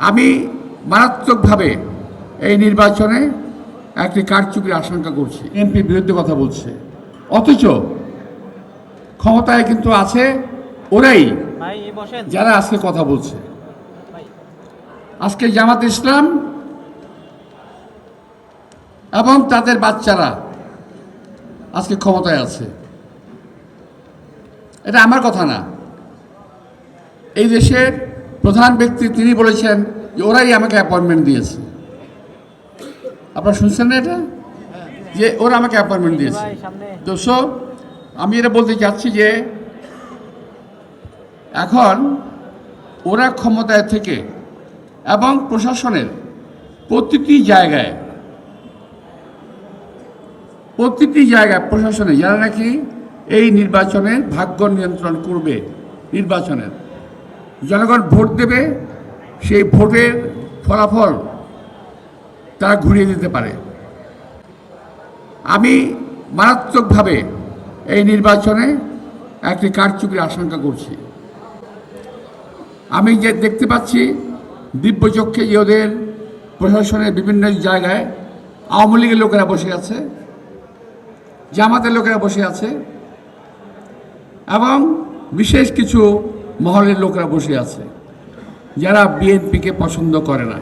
আমি মারাত্মকভাবে এই নির্বাচনে একটি কারচুপির আশঙ্কা করছি। এমপির বিরুদ্ধে কথা বলছে, অথচ ক্ষমতায় কিন্তু আছে ওরাই যারা আজকে কথা বলছে। আজকে জামাত ইসলাম এবং তাদের বাচ্চারা আজকে ক্ষমতায় আছে। এটা আমার কথা না, এই দেশের প্রধান ব্যক্তি তিনি বলেছেন যে ওরাই আমাকে অ্যাপয়েন্টমেন্ট দিয়েছে। আপনারা শুনছেন না এটা, যে ওরা আমাকে অ্যাপয়েন্টমেন্ট দিয়েছে। তো আমি এটা বলতে চাচ্ছি যে এখন ওরা ক্ষমতায় থেকে এবং প্রশাসনের প্রতিটি জায়গায় প্রশাসনে যারা নাকি এই নির্বাচনের ভাগ্য নিয়ন্ত্রণ করবে, নির্বাচনের জনগণ ভোট দেবে, সেই ভোটের ফলাফল তারা ঘুরিয়ে দিতে পারে। আমি মারাত্মকভাবে এই নির্বাচনে একটি কারচুপির আশঙ্কা করছি। আমি যে দেখতে পাচ্ছি দিব্যচক্ষে যে ওদের প্রশাসনের বিভিন্ন জায়গায় আওয়ামী লীগের লোকেরা বসে আছে, জামাতের লোকেরা বসে আছে এবং বিশেষ কিছু মহলের লোকেরা বসে আছে যারা বিএনপিকে পছন্দ করে না।